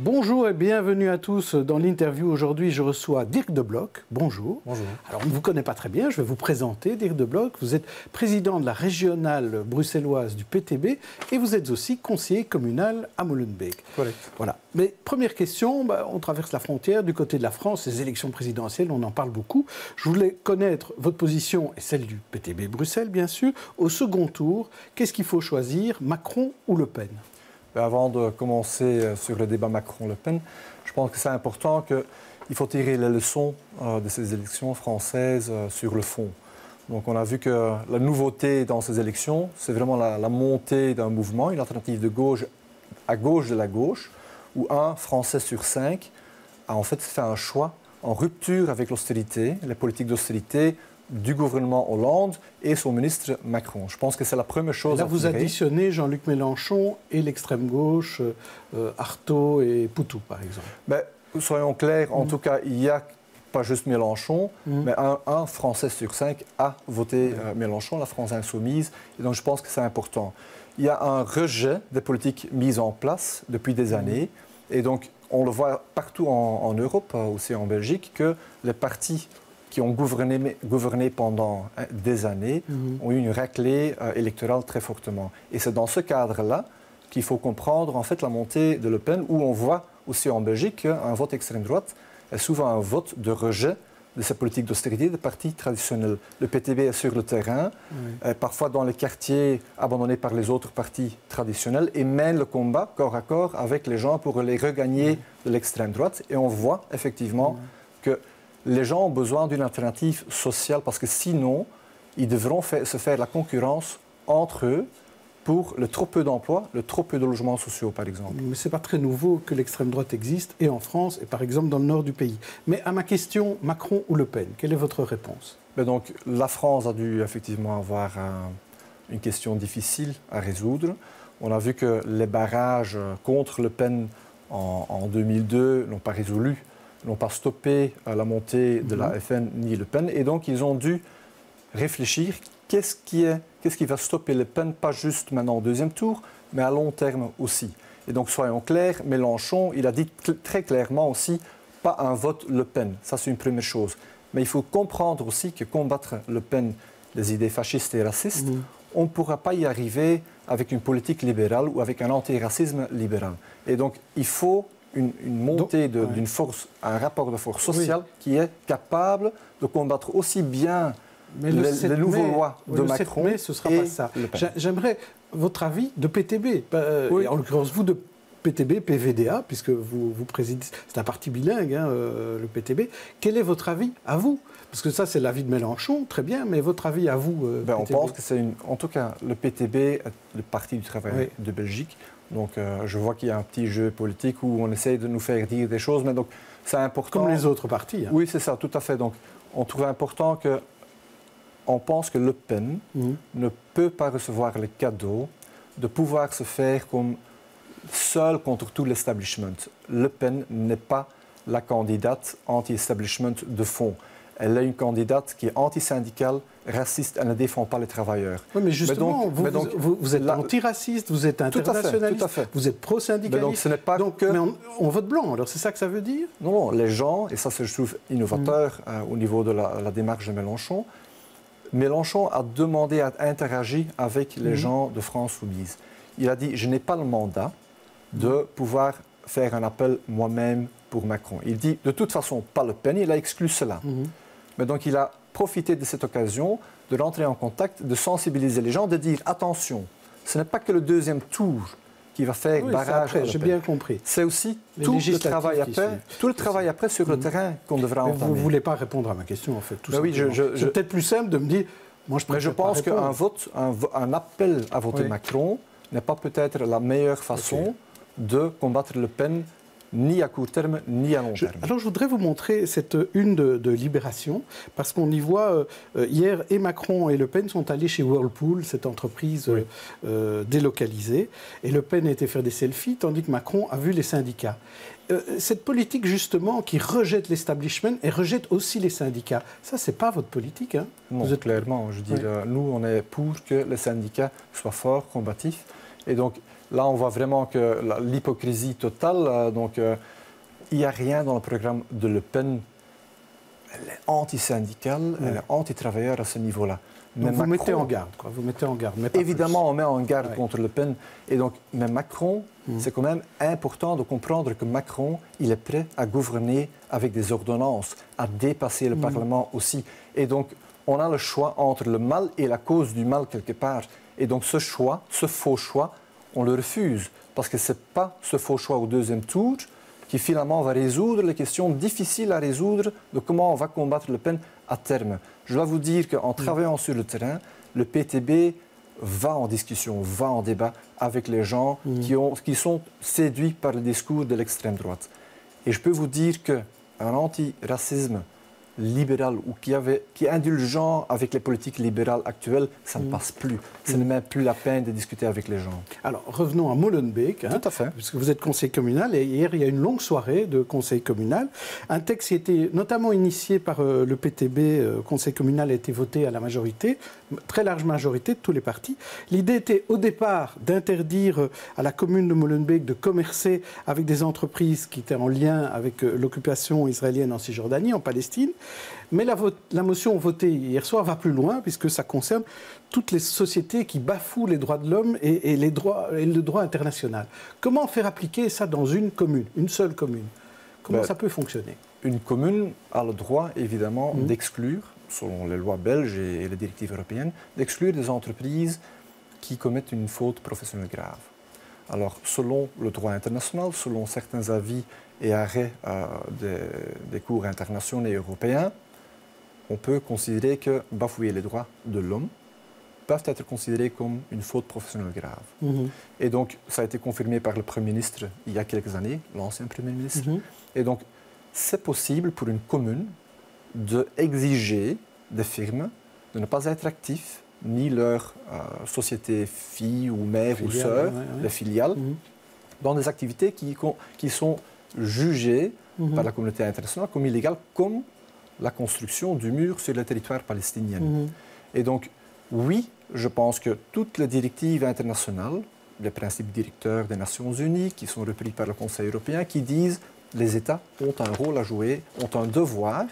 Bonjour et bienvenue à tous. Dans l'interview aujourd'hui, je reçois Dirk De Blok. Bonjour. Bonjour. Alors, on ne vous connaît pas très bien, je vais vous présenter. Dirk De Blok, vous êtes président de la régionale bruxelloise du PTB et vous êtes aussi conseiller communal à Molenbeek. Correct. Voilà. Mais première question, on traverse la frontière du côté de la France, les élections présidentielles, on en parle beaucoup. Je voulais connaître votre position et celle du PTB Bruxelles, bien sûr. Au second tour, qu'est-ce qu'il faut choisir, Macron ou Le Pen ? Avant de commencer sur le débat Macron-Le Pen, je pense que c'est important qu'il faut tirer les leçons de ces élections françaises sur le fond. Donc on a vu que la nouveauté dans ces élections, c'est vraiment la montée d'un mouvement, une alternative de gauche à gauche de la gauche, où un Français sur 5 a en fait fait un choix en rupture avec l'austérité, les politiques d'austérité du gouvernement Hollande et son ministre Macron. Je pense que c'est la première chose à tirer. Là, vous additionnez Jean-Luc Mélenchon et l'extrême gauche, Artaud et Poutou, par exemple. Mais, soyons clairs, en tout cas, il n'y a pas juste Mélenchon, mais un Français sur 5 a voté Mélenchon, la France insoumise. Et donc, je pense que c'est important. Il y a un rejet des politiques mises en place depuis des années. Et donc, on le voit partout en Europe, aussi en Belgique, que les partis qui ont gouverné pendant des années, ont eu une raclée électorale très fortement. Et c'est dans ce cadre-là qu'il faut comprendre en fait la montée de Le Pen, où on voit aussi en Belgique qu'un vote extrême droite est souvent un vote de rejet de ces politiques d'austérité des partis traditionnels. Le PTB est sur le terrain, parfois dans les quartiers abandonnés par les autres partis traditionnels, et mène le combat corps à corps avec les gens pour les regagner de l'extrême droite. Et on voit effectivement que les gens ont besoin d'une alternative sociale parce que sinon, ils devront se faire la concurrence entre eux pour le trop peu d'emplois, le trop peu de logements sociaux, par exemple. Mais ce n'est pas très nouveau que l'extrême droite existe, et en France, et par exemple dans le nord du pays. Mais à ma question, Macron ou Le Pen, quelle est votre réponse ? Donc, la France a dû effectivement avoir une question difficile à résoudre. On a vu que les barrages contre Le Pen en 2002 n'ont pas résolu, n'ont pas stoppé la montée de la FN ni Le Pen. Et donc, ils ont dû réfléchir qu'est-ce qui va stopper Le Pen, pas juste maintenant au deuxième tour, mais à long terme aussi. Et donc, soyons clairs, Mélenchon, il a dit très clairement aussi, pas un vote Le Pen. Ça, c'est une première chose. Mais il faut comprendre aussi que combattre Le Pen, les idées fascistes et racistes, on ne pourra pas y arriver avec une politique libérale ou avec un antiracisme libéral. Et donc, il faut une montée d'une force, un rapport de force sociale qui est capable de combattre aussi bien les nouveaux lois de Macron. Mais ce ne sera pas ça. J'aimerais votre avis de PTB, en l'occurrence vous de PTB, PVDA, puisque vous présidez, c'est un parti bilingue, le PTB. Quel est votre avis à vous ? Parce que ça, c'est l'avis de Mélenchon, très bien, mais votre avis à vous, PTB ? On pense que c'est en tout cas, le PTB est le Parti du travail de Belgique. Donc, je vois qu'il y a un petit jeu politique où on essaye de nous faire dire des choses, mais donc c'est important. Comme les autres partis. Oui, c'est ça, tout à fait. Donc, on trouve important qu'on pense que Le Pen ne peut pas recevoir les cadeaux de pouvoir se faire comme seul contre tout l'establishment. Le Pen n'est pas la candidate anti-establishment de fond. Elle est une candidate qui est anti-syndicale, raciste, elle ne défend pas les travailleurs. Oui, mais justement, vous êtes antiraciste, vous êtes internationaliste, tout à fait. Vous êtes pro-syndicaliste. Donc ce n'est pas mais on vote blanc, alors c'est ça que ça veut dire ? Non, les gens, et ça je trouve innovateur au niveau de la démarche de Mélenchon, Mélenchon a demandé à interagir avec les gens de France Soumise. Il a dit, je n'ai pas le mandat de pouvoir faire un appel moi-même pour Macron. Il dit, de toute façon, pas Le Pen, il a exclu cela. Mais donc, il a profité de cette occasion de rentrer en contact, de sensibiliser les gens, de dire, attention, ce n'est pas que le deuxième tour qui va faire barrage. J'ai bien compris. C'est aussi tout le travail après sur le terrain qu'on devra entamer. Vous ne voulez pas répondre à ma question, en fait. Oui, c'est peut-être plus simple de me dire, moi je préfère pas répondre. Mais je pense qu'un appel à voter Macron n'est pas peut-être la meilleure façon de combattre Le Pen, ni à court terme, ni à long terme. Alors je voudrais vous montrer cette une de Libération, parce qu'on y voit, hier, et Macron et Le Pen sont allés chez Whirlpool, cette entreprise délocalisée, et Le Pen a été faire des selfies, tandis que Macron a vu les syndicats. Cette politique, justement, qui rejette l'establishment et rejette aussi les syndicats, ça, c'est pas votre politique, hein ? Non, clairement. Je dis, nous, on est pour que les syndicats soient forts, combatifs, et donc là, on voit vraiment que l'hypocrisie totale. Il n'y a rien dans le programme de Le Pen. Elle est anti-syndicale, elle est anti-travailleur à ce niveau-là. Mais vous mettez en garde, quoi. Vous mettez en garde. Mais évidemment, on met en garde contre Le Pen. Et donc, mais Macron, c'est quand même important de comprendre que Macron, il est prêt à gouverner avec des ordonnances, à dépasser le Parlement aussi. Et donc, on a le choix entre le mal et la cause du mal quelque part. Et donc, ce choix, ce faux choix, on le refuse. Parce que ce n'est pas ce faux choix au deuxième tour qui finalement va résoudre les questions difficiles à résoudre de comment on va combattre Le Pen à terme. Je dois vous dire qu'en travaillant sur le terrain, le PTB va en discussion, va en débat avec les gens qui sont séduits par le discours de l'extrême droite. Et je peux vous dire qu'un antiracisme libéral ou qui est indulgent avec les politiques libérales actuelles, ça ne passe plus. Ce n'est même plus la peine de discuter avec les gens. Alors, revenons à Molenbeek. Tout à fait. Puisque vous êtes conseiller communal, et hier, il y a une longue soirée de conseil communal. Un texte qui était notamment initié par le PTB, conseil communal, a été voté à la majorité, très large majorité de tous les partis. L'idée était au départ d'interdire à la commune de Molenbeek de commercer avec des entreprises qui étaient en lien avec l'occupation israélienne en Cisjordanie, en Palestine. Mais la motion votée hier soir va plus loin, puisque ça concerne toutes les sociétés qui bafouent les droits de l'homme et le droit international. Comment faire appliquer ça dans une commune, une seule commune? Comment ça peut fonctionner? Une commune a le droit, évidemment, d'exclure, selon les lois belges et les directives européennes, d'exclure des entreprises qui commettent une faute professionnelle grave. Alors, selon le droit international, selon certains avis et arrêts des cours internationaux et européens, on peut considérer que bafouer les droits de l'homme peuvent être considérés comme une faute professionnelle grave. Et donc, ça a été confirmé par le Premier ministre il y a quelques années, l'ancien Premier ministre. Et donc, c'est possible pour une commune d'exiger des firmes de ne pas être actifs, ni leur société fille ou mère ou sœur, les filiales, dans des activités qui sont jugées par la communauté internationale comme illégales, comme la construction du mur sur le territoire palestinien. Et donc, oui, je pense que toutes les directives internationales, les principes directeurs des Nations Unies, qui sont repris par le Conseil européen, qui disent que les États ont un rôle à jouer, ont un devoir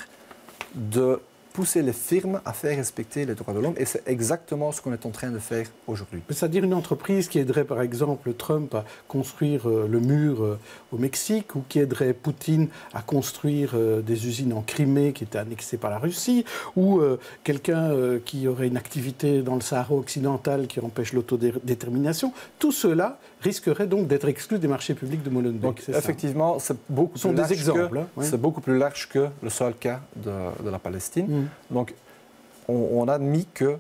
de pousser les firmes à faire respecter les droits de l'homme. Et c'est exactement ce qu'on est en train de faire aujourd'hui. C'est-à-dire une entreprise qui aiderait par exemple Trump à construire le mur au Mexique, ou qui aiderait Poutine à construire des usines en Crimée qui étaient annexées par la Russie, ou quelqu'un qui aurait une activité dans le Sahara occidental qui empêche l'autodétermination. Tout cela risquerait donc d'être exclu des marchés publics de Molenbeek. Donc effectivement, c'est beaucoup plus large que le seul cas de la Palestine. Donc, on a admis que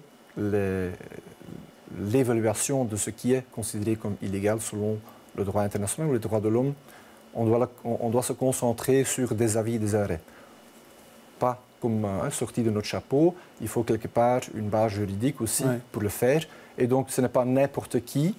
l'évaluation de ce qui est considéré comme illégal selon le droit international ou les droits de l'homme, on doit se concentrer sur des avis et des arrêts. Pas comme sorti de notre chapeau, il faut quelque part une base juridique aussi pour le faire. Et donc, ce n'est pas n'importe qui.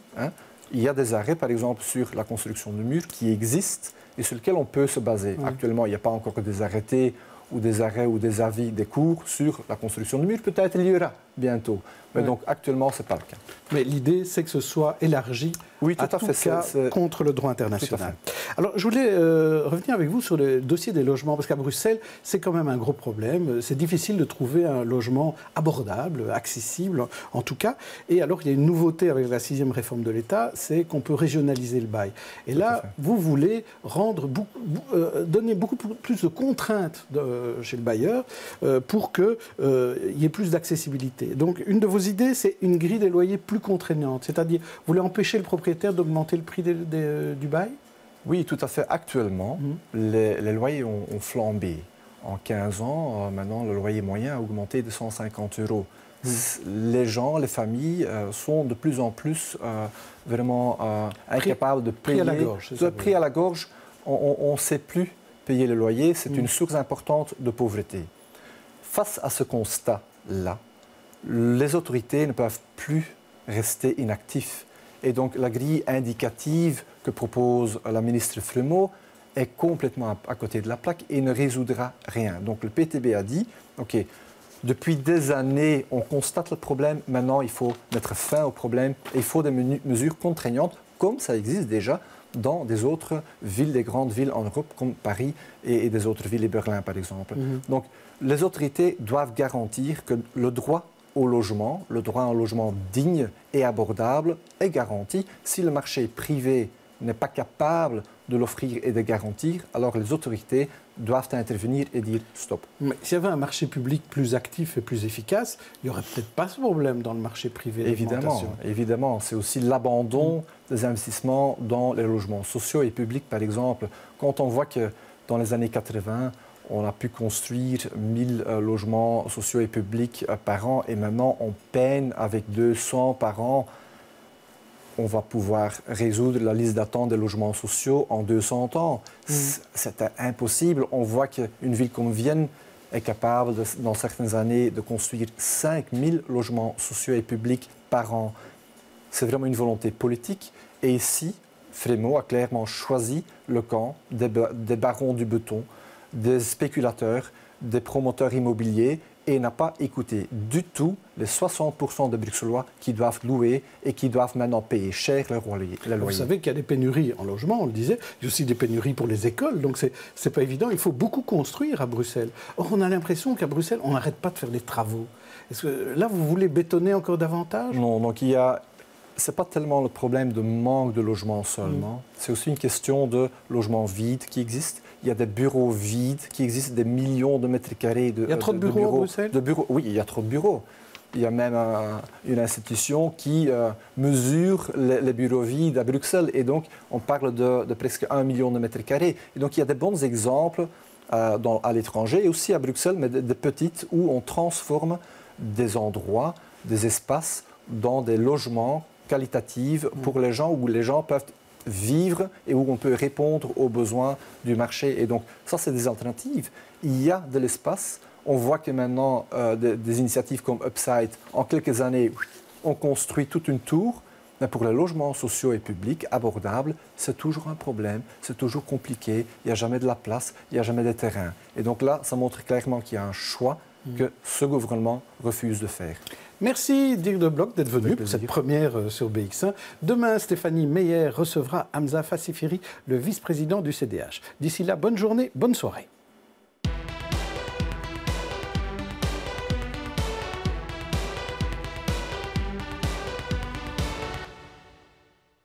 Il y a des arrêts, par exemple, sur la construction de murs qui existent et sur lesquels on peut se baser. Actuellement, il n'y a pas encore des arrêtés ou des arrêts ou des avis, des cours sur la construction de murs. Peut-être il y aura bientôt. Mais donc actuellement, ce n'est pas le cas. Mais l'idée, c'est que ce soit élargi à tout cas contre le droit international. Alors, je voulais revenir avec vous sur le dossier des logements, parce qu'à Bruxelles, c'est quand même un gros problème. C'est difficile de trouver un logement abordable, accessible, en tout cas. Et alors, il y a une nouveauté avec la 6e réforme de l'État, c'est qu'on peut régionaliser le bail. Et là, vous voulez donner beaucoup plus de contraintes chez le bailleur pour qu'il y ait plus d'accessibilité. Donc, une de vos idées, c'est une grille des loyers plus contraignante. C'est-à-dire, vous voulez empêcher le propriétaire d'augmenter le prix du bail? Oui, tout à fait. Actuellement, les loyers ont flambé. En 15 ans, maintenant, le loyer moyen a augmenté de 150 €. Les gens, les familles sont de plus en plus vraiment incapables de payer. Pris à la gorge. On ne sait plus payer le loyer. C'est une source importante de pauvreté. Face à ce constat-là, les autorités ne peuvent plus rester inactifs. Et donc la grille indicative que propose la ministre Frumeau est complètement à côté de la plaque et ne résoudra rien. Donc le PTB a dit, OK, depuis des années, on constate le problème, maintenant il faut mettre fin au problème et il faut des mesures contraignantes comme ça existe déjà dans des autres villes, des grandes villes en Europe, comme Paris et des autres villes, et Berlin par exemple. Donc, les autorités doivent garantir que le droit au logement, le droit à un logement digne et abordable est garanti. Si le marché privé n'est pas capable de l'offrir et de garantir, alors les autorités doivent intervenir et dire stop. Mais s'il y avait un marché public plus actif et plus efficace, il n'y aurait peut-être pas ce problème dans le marché privé. Évidemment. C'est aussi l'abandon des investissements dans les logements sociaux et publics, par exemple. Quand on voit que dans les années 80, on a pu construire 1000 logements sociaux et publics par an et maintenant on peine avec 200 par an. On va pouvoir résoudre la liste d'attente des logements sociaux en 200 ans. C'est impossible. On voit qu'une ville comme Vienne est capable, dans certaines années, de construire 5000 logements sociaux et publics par an. C'est vraiment une volonté politique. Et ici, Frémaux a clairement choisi le camp des barons du béton, des spéculateurs, des promoteurs immobiliers et n'a pas écouté du tout les 60% de Bruxellois qui doivent louer et qui doivent maintenant payer cher les loyers. Vous savez qu'il y a des pénuries en logement, on le disait. Il y a aussi des pénuries pour les écoles, donc c'est pas évident. Il faut beaucoup construire à Bruxelles. Or, on a l'impression qu'à Bruxelles, on n'arrête pas de faire des travaux. Est-ce que là, vous voulez bétonner encore davantage? Non, donc ce n'est pas tellement le problème de manque de logement seulement. C'est aussi une question de logements vides qui existent. Il y a des bureaux vides qui existent, des millions de mètres carrés de Il y a trop de bureaux à Bruxelles? Oui, il y a trop de bureaux. Il y a même une institution qui mesure les bureaux vides à Bruxelles. Et donc, on parle de presque 1 million de mètres carrés. Et donc, il y a des bons exemples à l'étranger et aussi à Bruxelles, mais des petites où on transforme des endroits, des espaces dans des logements qualitatifs pour les gens, où les gens peuvent vivre et où on peut répondre aux besoins du marché. Et donc, ça, c'est des alternatives. Il y a de l'espace. On voit que maintenant, des initiatives comme Upside, en quelques années, on construit toute une tour. Mais pour les logements sociaux et publics abordables, c'est toujours un problème, c'est toujours compliqué, il n'y a jamais de la place, il n'y a jamais de terrain. Et donc là, ça montre clairement qu'il y a un choix que ce gouvernement refuse de faire. Merci Dirk De Blok d'être venu pour cette première sur BX1. Demain, Stéphanie Meyer recevra Hamza Fassifiri, le vice-président du CDH. D'ici là, bonne journée, bonne soirée.